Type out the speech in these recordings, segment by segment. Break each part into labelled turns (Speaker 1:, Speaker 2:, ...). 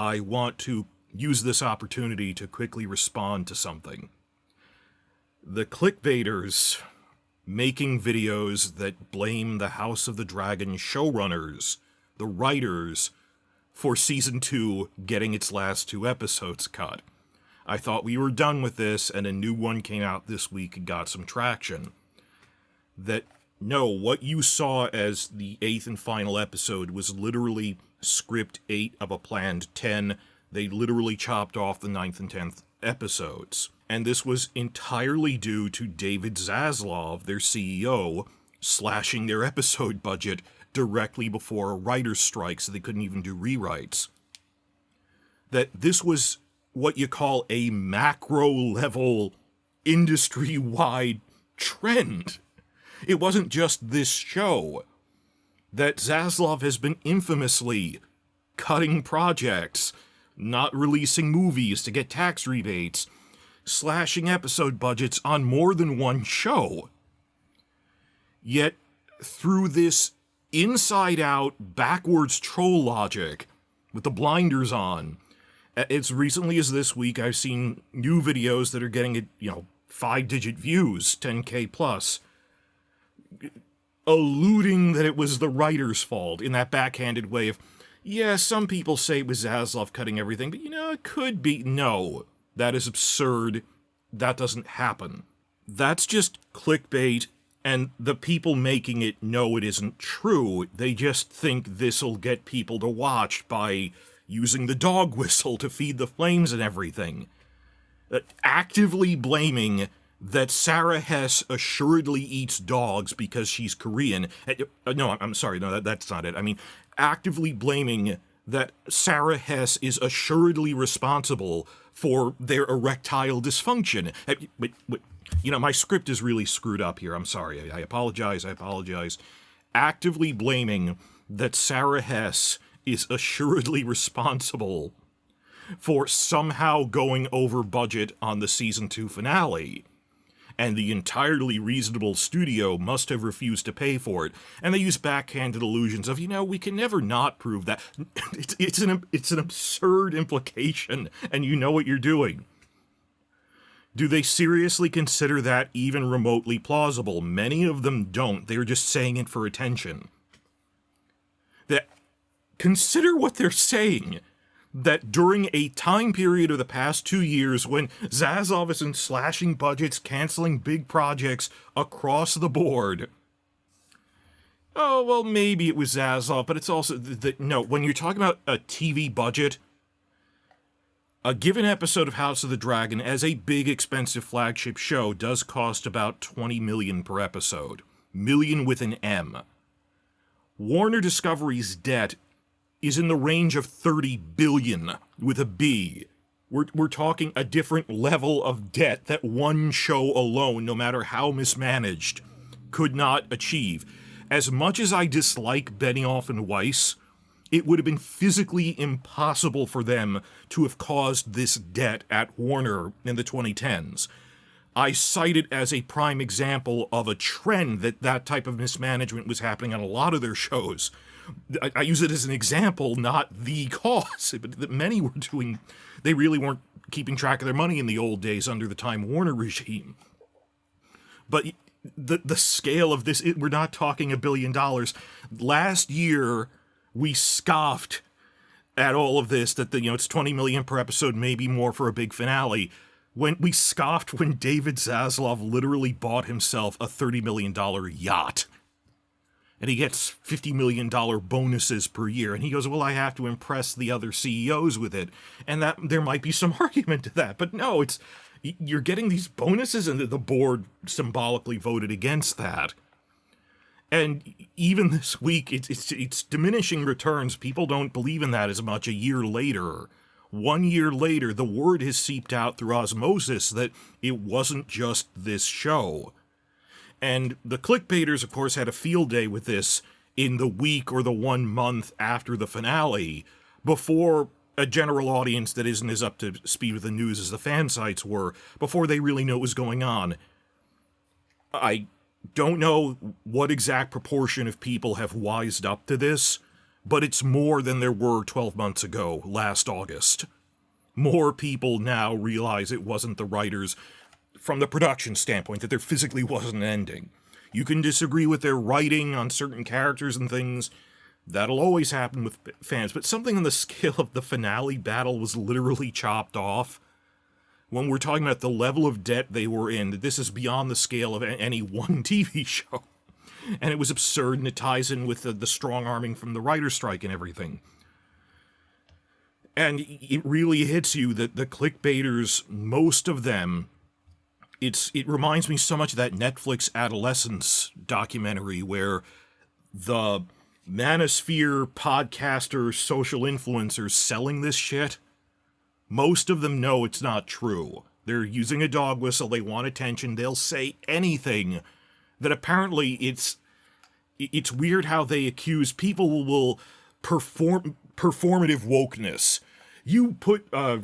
Speaker 1: I want to use this opportunity to quickly respond to something. The clickbaiters making videos that blame the House of the Dragon showrunners, the writers, for Season 2 getting its last 2 episodes cut. I thought we were done with this, and a new one came out this week and got some traction. That, no, what you saw as the 8th and final episode was literally script 8 of a planned 10. They literally chopped off the 9th and 10th episodes. And this was entirely due to David Zaslav, their CEO, slashing their episode budget directly before a writer's strike, so they couldn't even do rewrites. That this was what you call a macro-level, industry-wide trend. It wasn't just this show. That Zaslav has been infamously cutting projects, not releasing movies to get tax rebates, slashing episode budgets on more than one show. Yet, through this inside-out, backwards troll logic, with the blinders on, as recently as this week, I've seen new videos that are getting, 5-digit views, 10K plus, alluding that it was the writer's fault in that backhanded way of, yeah, some people say it was Zaslav cutting everything, but it could be. No, that is absurd. That doesn't happen. That's just clickbait, and the people making it know it isn't true. They just think this'll get people to watch by using the dog whistle to feed the flames and everything. Actively blaming that Sara Hess assuredly eats dogs because she's Korean. No, I'm sorry, no, that's not it. I mean, actively blaming that Sara Hess is assuredly responsible for their erectile dysfunction. My script is really screwed up here. I'm sorry. I apologize. Actively blaming that Sara Hess is assuredly responsible for somehow going over budget on the Season 2 finale. And the entirely reasonable studio must have refused to pay for it. And they use backhanded allusions of, we can never not prove that. It's an absurd implication, and you know what you're doing. Do they seriously consider that even remotely plausible? Many of them don't. They're just saying it for attention. Consider what they're saying. That during a time period of the past 2 years when Zaslav isn't slashing budgets, canceling big projects across the board. Oh, well, maybe it was Zaslav, but it's also no, when you're talking about a TV budget, a given episode of House of the Dragon as a big, expensive flagship show does cost about $20 million per episode. Million with an M. Warner Discovery's debt is in the range of $30 billion with a B. We're talking a different level of debt that one show alone, no matter how mismanaged, could not achieve. As much as I dislike Benioff and Weiss, it would have been physically impossible for them to have caused this debt at Warner in the 2010s. I cite it as a prime example of a trend that type of mismanagement was happening on a lot of their shows. I use it as an example, not the cause, but that many were doing. They really weren't keeping track of their money in the old days under the Time Warner regime. But the scale of this, we're not talking $1 billion. Last year, we scoffed at all of this, that it's $20 million per episode, maybe more for a big finale. When we scoffed when David Zaslav literally bought himself a $30 million yacht. And he gets $50 million bonuses per year. And he goes, well, I have to impress the other CEOs with it. And that there might be some argument to that. But no, you're getting these bonuses, and the board symbolically voted against that. And even this week, it's diminishing returns. People don't believe in that as much a year later. 1 year later, the word has seeped out through osmosis that it wasn't just this show. And the clickbaiters, of course, had a field day with this in the week or the 1 month after the finale, before a general audience that isn't as up to speed with the news as the fan sites were, before they really know what was going on. I don't know what exact proportion of people have wised up to this, but it's more than there were 12 months ago, last August. More people now realize it wasn't the writers, from the production standpoint, that there physically wasn't an ending. You can disagree with their writing on certain characters and things. That'll always happen with fans, but something on the scale of the finale battle was literally chopped off. When we're talking about the level of debt they were in, that this is beyond the scale of any one TV show. And it was absurd, and it ties in with the strong-arming from the writer's strike and everything. And it really hits you that the clickbaiters, most of them, it reminds me so much of that Netflix Adolescence documentary where the manosphere podcasters, social influencers selling this shit, most of them know it's not true. They're using a dog whistle, they want attention, they'll say anything that apparently it's weird how they accuse people will performative wokeness. You put a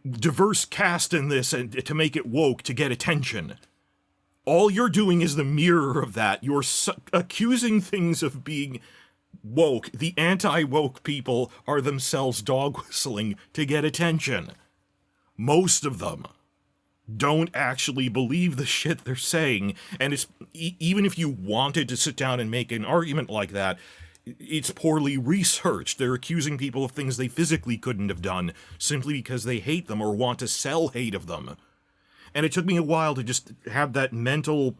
Speaker 1: diverse cast in this and to make it woke to get attention. All you're doing is the mirror of that. You're accusing things of being woke. The anti-woke people are themselves dog whistling to get attention. Most of them don't actually believe the shit they're saying, and it's even if you wanted to sit down and make an argument like that, it's poorly researched. They're accusing people of things they physically couldn't have done simply because they hate them or want to sell hate of them. And it took me a while to just have that mental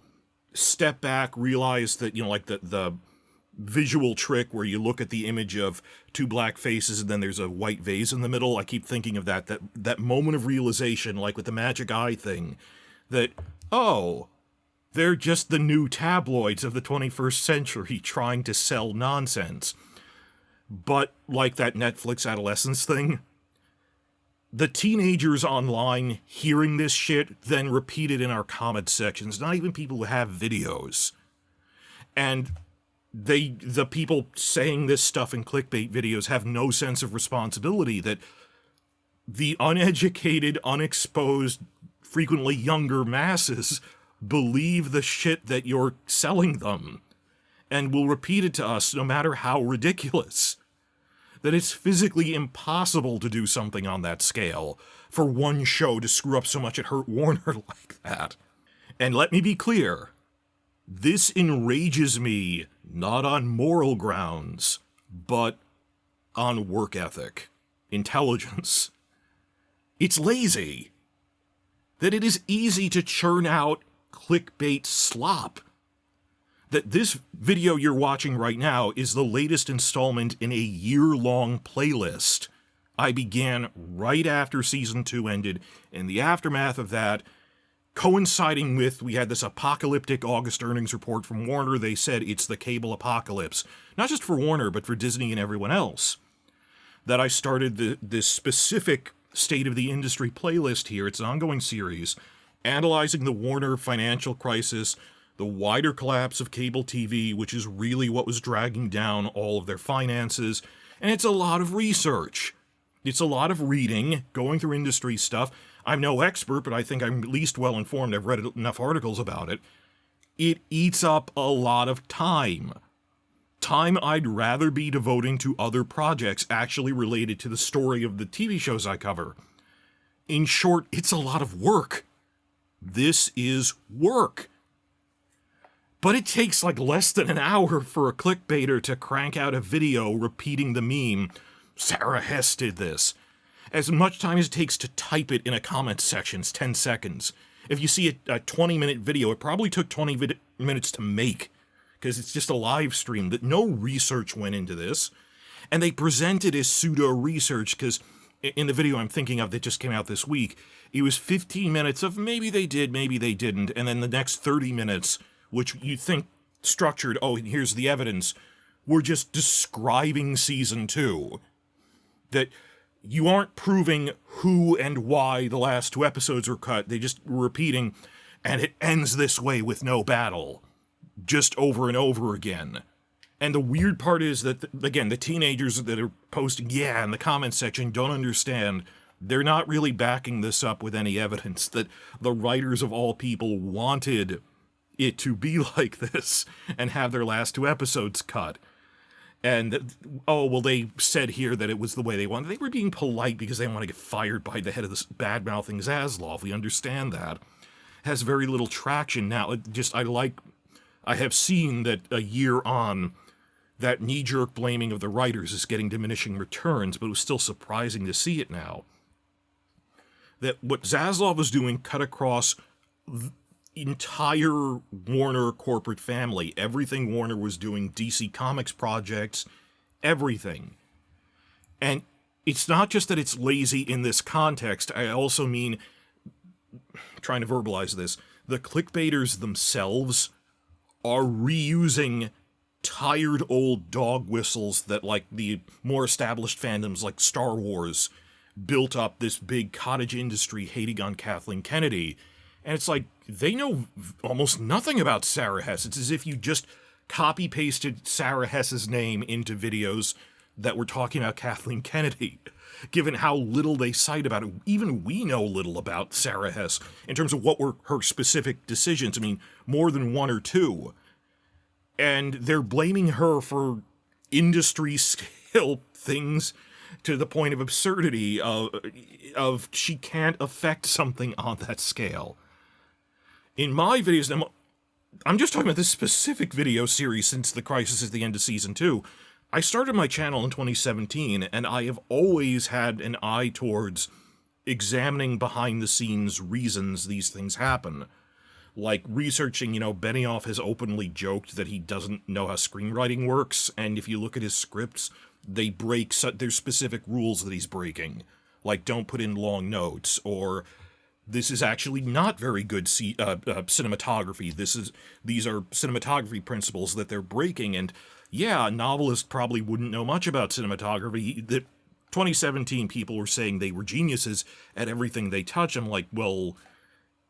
Speaker 1: step back, realize that, like the visual trick where you look at the image of two black faces and then there's a white vase in the middle. I keep thinking of that moment of realization, like with the magic eye thing, that, oh, they're just the new tabloids of the 21st century trying to sell nonsense. But like that Netflix Adolescence thing, the teenagers online hearing this shit then repeat it in our comment sections, not even people who have videos. And the people saying this stuff in clickbait videos have no sense of responsibility, that the uneducated, unexposed, frequently younger masses believe the shit that you're selling them and will repeat it to us no matter how ridiculous. That it's physically impossible to do something on that scale for one show to screw up so much it hurt Warner like that. And let me be clear, this enrages me not on moral grounds, but on work ethic, intelligence. It's lazy. That it is easy to churn out clickbait slop. That this video you're watching right now is the latest installment in a year-long playlist I began right after Season 2 ended. In the aftermath of that, coinciding with, we had this apocalyptic August earnings report from Warner. They said it's the cable apocalypse. Not just for Warner, but for Disney and everyone else. That I started this specific State of the Industry playlist here. It's an ongoing series, analyzing the Warner financial crisis, the wider collapse of cable TV, which is really what was dragging down all of their finances. And it's a lot of research. It's a lot of reading, going through industry stuff. I'm no expert, but I think I'm at least well informed. I've read enough articles about it. It eats up a lot of time. Time I'd rather be devoting to other projects actually related to the story of the TV shows I cover. In short, it's a lot of work. This is work. But it takes like less than an hour for a clickbaiter to crank out a video repeating the meme, Sara Hess did this. As much time as it takes to type it in a comment section, it's 10 seconds. If you see a 20-minute video, it probably took 20 minutes to make, because it's just a live stream, that no research went into this. And they present it as pseudo-research, because in the video I'm thinking of that just came out this week, it was 15 minutes of maybe they did, maybe they didn't, and then the next 30 minutes, which you think structured, oh, here's the evidence, were just describing Season 2. That you aren't proving who and why the last 2 episodes were cut, they just were repeating, and it ends this way with no battle. Just over and over again. And the weird part is that, again, the teenagers that are posting, yeah, in the comment section don't understand. They're not really backing this up with any evidence that the writers of all people wanted it to be like this and have their last 2 episodes cut. And, oh, well, they said here that it was the way they wanted. They were being polite because they want to get fired by the head of this bad-mouthing Zaslav. We understand that. Has very little traction now. I have seen that a year on, that knee-jerk blaming of the writers is getting diminishing returns, but it was still surprising to see it now. That what Zaslav was doing cut across the entire Warner corporate family. Everything Warner was doing, DC Comics projects, everything. And it's not just that it's lazy in this context. I also mean, trying to verbalize this, the clickbaiters themselves are reusing tired old dog whistles that, like, the more established fandoms like Star Wars built up this big cottage industry hating on Kathleen Kennedy. And it's like, they know almost nothing about Sara Hess. It's as if you just copy-pasted Sara Hess's name into videos that were talking about Kathleen Kennedy, given how little they cite about it. Even we know little about Sara Hess in terms of what were her specific decisions. I mean, more than one or two. And they're blaming her for industry scale things to the point of absurdity of she can't affect something on that scale. In my videos, I'm just talking about this specific video series since the crisis at the end of Season 2. I started my channel in 2017, and I have always had an eye towards examining behind-the-scenes reasons these things happen. Like researching, Benioff has openly joked that he doesn't know how screenwriting works, and if you look at his scripts, there's specific rules that he's breaking. Like, don't put in long notes, or this is actually not very good cinematography. These are cinematography principles that they're breaking, and yeah, a novelist probably wouldn't know much about cinematography. The 2017 people were saying they were geniuses at everything they touch. I'm like, well,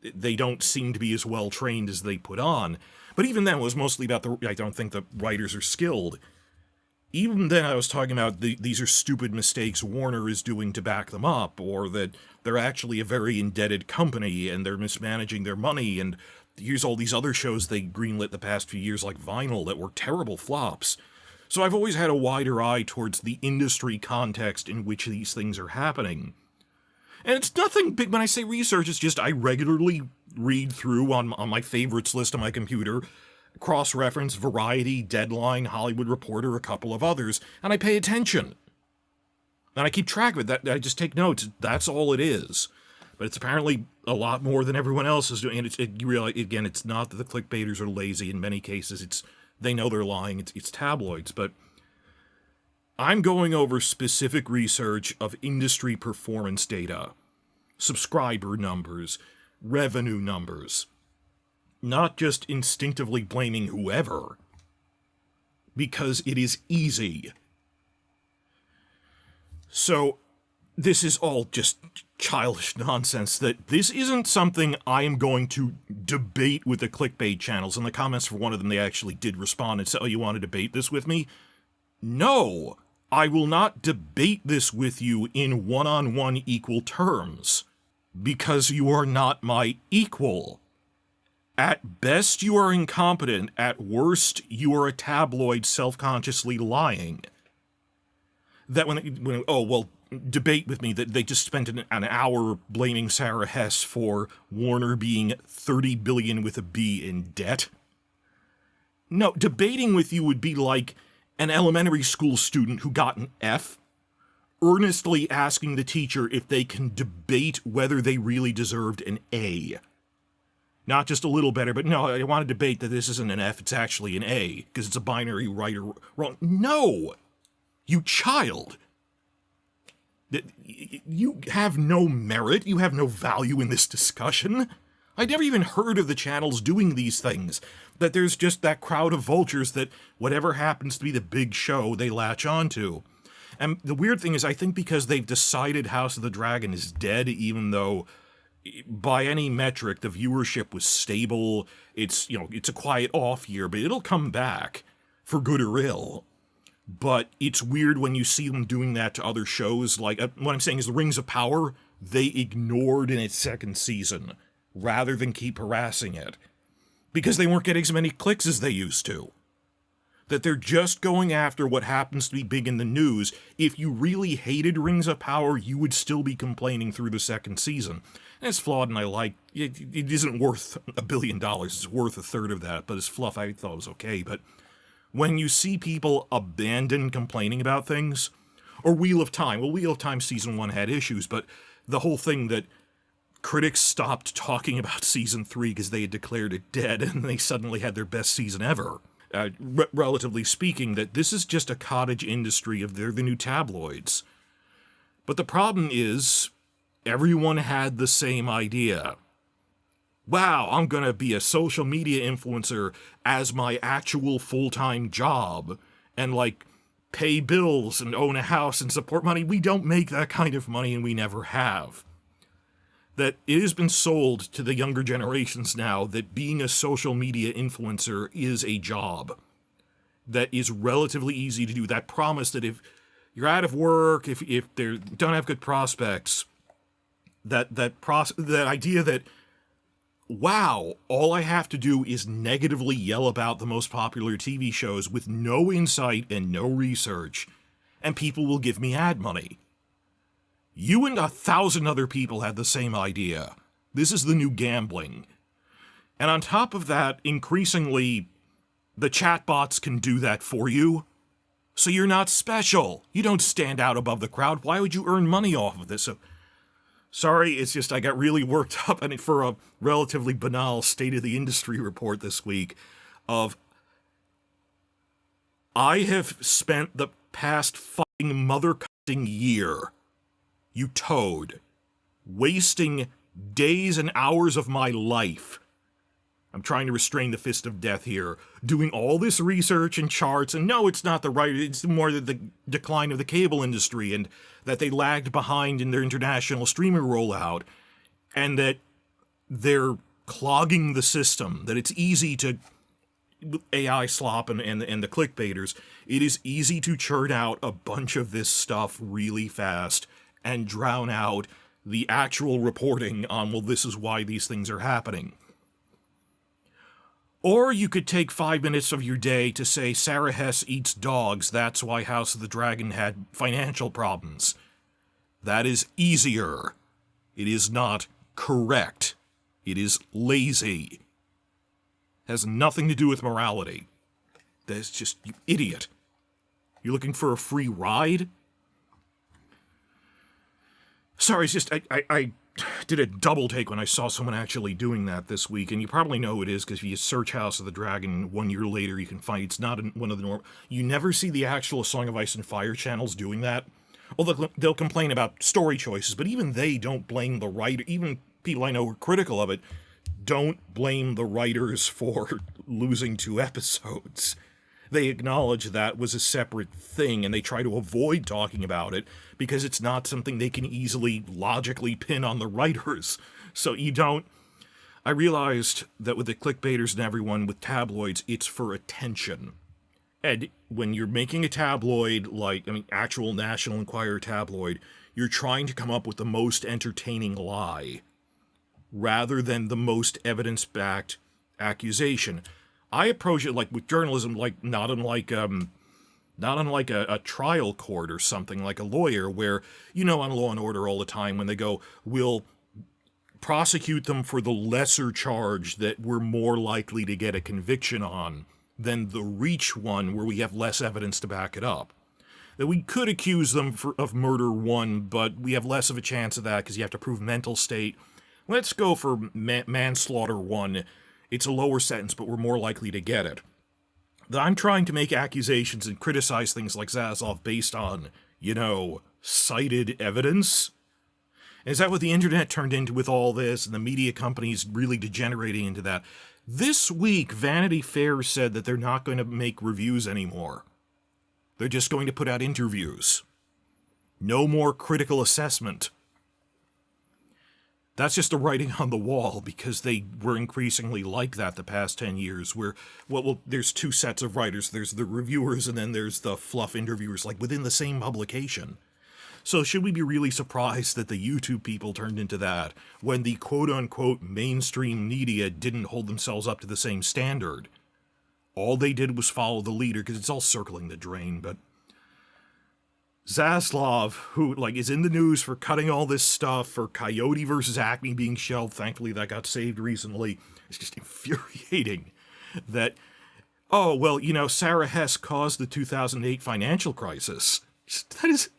Speaker 1: they don't seem to be as well trained as they put on. But even then, it was mostly about I don't think the writers are skilled. Even then, I was talking about these are stupid mistakes Warner is doing to back them up, or that they're actually a very indebted company and they're mismanaging their money, and here's all these other shows they greenlit the past few years like Vinyl that were terrible flops. So I've always had a wider eye towards the industry context in which these things are happening. And it's nothing big when I say research, it's just I regularly read through on my favorites list on my computer, cross-reference Variety, Deadline, Hollywood Reporter, a couple of others, and I pay attention. And I keep track of it. I just take notes. That's all it is. But it's apparently a lot more than everyone else is doing. And you realize, again, it's not that the clickbaiters are lazy. In many cases, they know they're lying. It's tabloids. But I'm going over specific research of industry performance data, subscriber numbers, revenue numbers. Not just instinctively blaming whoever, because it is easy. So, this is all just childish nonsense. That this isn't something I am going to debate with the clickbait channels. In the comments for one of them, they actually did respond and say, oh, you want to debate this with me? No, I will not debate this with you in one-on-one equal terms, because you are not my equal. At best, you are incompetent. At worst, you are a tabloid self-consciously lying. That debate with me that they just spent an hour blaming Sara Hess for Warner being $30 billion with a B in debt. No, debating with you would be like an elementary school student who got an F, earnestly asking the teacher if they can debate whether they really deserved an A. Not just a little better, but no, I want to debate that this isn't an F, it's actually an A, because it's a binary right or wrong. No! You child! You have no merit, you have no value in this discussion. I'd never even heard of the channels doing these things. That there's just that crowd of vultures that whatever happens to be the big show, they latch onto. And the weird thing is, I think because they've decided House of the Dragon is dead, even though by any metric, the viewership was stable. It's a quiet off year, but it'll come back for good or ill. But it's weird when you see them doing that to other shows. Like, what I'm saying is the Rings of Power, they ignored in its second season, rather than keep harassing it. Because they weren't getting as many clicks as they used to. that they're just going after what happens to be big in the news. If you really hated Rings of Power, you would still be complaining through the second season. And it's flawed, and I like it. It isn't worth $1 billion. It's worth a third of that, but as fluff, I thought it was okay. But when you see people abandon complaining about things, or Wheel of Time, well, Wheel of Time Season 1 had issues, but the whole thing that critics stopped talking about Season 3 because they had declared it dead, and they suddenly had their best season ever. Relatively speaking, that this is just a cottage industry of they're the new tabloids. But the problem is, everyone had the same idea. Wow, I'm gonna be a social media influencer as my actual full-time job, and like, pay bills and own a house and support money. We don't make that kind of money, and we never have. That it has been sold to the younger generations now that being a social media influencer is a job that is relatively easy to do. That promise that if you're out of work, if they don't have good prospects, that idea that, wow, all I have to do is negatively yell about the most popular TV shows with no insight and no research, and people will give me ad money. You and 1,000 other people had the same idea. This is the new gambling. And on top of that, increasingly, the chatbots can do that for you. So you're not special. You don't stand out above the crowd. Why would you earn money off of this? So, sorry, it's just I got really worked up on it for a relatively banal state of the industry report this week of I have spent the past fucking mother-cussing year, you toad, wasting days and hours of my life. I'm trying to restrain the fist of death here, doing all this research and charts, and no, it's not the right, it's more the decline of the cable industry, and that they lagged behind in their international streaming rollout, and that they're clogging the system, that it's easy to, AI slop and the clickbaiters, it is easy to churn out a bunch of this stuff really fast, and drown out the actual reporting on, well, this is why these things are happening. Or you could take 5 minutes of your day to say Sara Hess eats dogs, that's why House of the Dragon had financial problems. That is easier. It is not correct. It is lazy. Has nothing to do with morality. That's just, you idiot. You're looking for a free ride? Sorry, it's just, I did a double take when I saw someone actually doing that this week, and you probably know who it is, because if you search House of the Dragon 1 year later, you can find it's not one of the normal. You never see the actual Song of Ice and Fire channels doing that. Well, they'll complain about story choices, but even they don't blame the writer. Even people I know who are critical of it don't blame the writers for losing 2 episodes. They acknowledge that was a separate thing, and they try to avoid talking about it because it's not something they can easily logically pin on the writers. So you don't... I realized that with the clickbaiters and everyone with tabloids, it's for attention. And when you're making a tabloid, like, actual National Enquirer tabloid, you're trying to come up with the most entertaining lie, rather than the most evidence-backed accusation. I approach it like with journalism, like not unlike a trial court or something, like a lawyer, where, on Law and Order all the time when they go, we'll prosecute them for the lesser charge that we're more likely to get a conviction on than the Reach one where we have less evidence to back it up. That we could accuse them of murder 1, but we have less of a chance of that because you have to prove mental state. Let's go for manslaughter 1. It's a lower sentence, but we're more likely to get it. I'm trying to make accusations and criticize things like Zazov based on, cited evidence. Is that what the internet turned into with all this, and the media companies really degenerating into that? This week, Vanity Fair said that they're not going to make reviews anymore. They're just going to put out interviews. No more critical assessment. That's just the writing on the wall, because they were increasingly like that the past 10 years, where, well, there's 2 sets of writers. There's the reviewers, and then there's the fluff interviewers, like, within the same publication. So should we be really surprised that the YouTube people turned into that, when the quote-unquote mainstream media didn't hold themselves up to the same standard? All they did was follow the leader, because it's all circling the drain, but Zaslav, who, like, is in the news for cutting all this stuff, for Coyote versus Acme being shelved, thankfully that got saved recently, it's just infuriating that, oh, well, you know, Sara Hess caused the 2008 financial crisis. That is...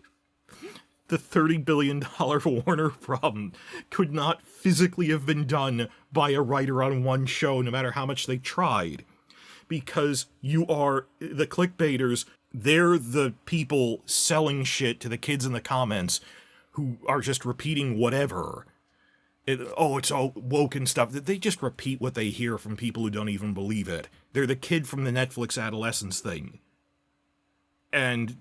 Speaker 1: The $30 billion Warner problem could not physically have been done by a writer on one show, no matter how much they tried. Because you are the clickbaiters, they're the people selling shit to the kids in the comments who are just repeating whatever. It's all woke and stuff. They just repeat what they hear from people who don't even believe it. They're the kid from the Netflix adolescence thing. And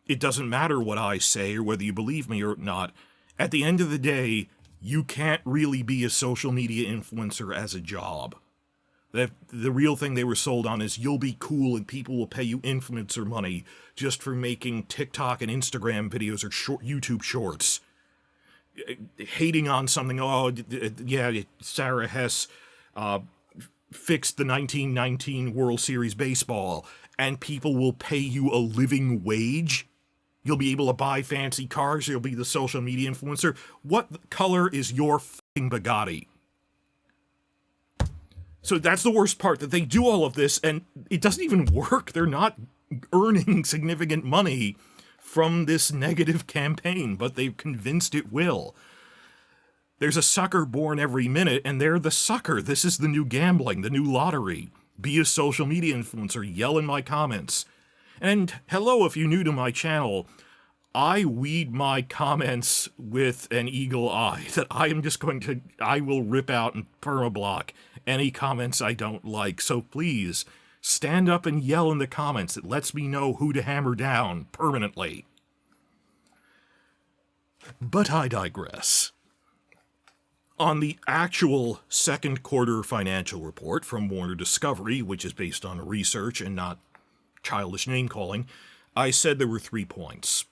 Speaker 1: it doesn't matter what I say or whether you believe me or not. At the end of the day, you can't really be a social media influencer as a job. The real thing they were sold on is you'll be cool and people will pay you influencer money just for making TikTok and Instagram videos or YouTube shorts. Hating on something, Sara Hess fixed the 1919 World Series baseball, and people will pay you a living wage. You'll be able to buy fancy cars. You'll be the social media influencer. What color is your fucking Bugatti? So that's the worst part, that they do all of this and it doesn't even work. They're not earning significant money from this negative campaign, but they've convinced it will. There's a sucker born every minute, and they're the sucker. This is the new gambling, the new lottery. Be a social media influencer. Yell in my comments. And hello, if you're new to my channel, I weed my comments with an eagle eye, that I will rip out and permablock any comments I don't like. So please, stand up and yell in the comments. It lets me know who to hammer down permanently. But I digress. On the actual second quarter financial report from Warner Discovery, which is based on research and not childish name-calling, I said there were 3 points.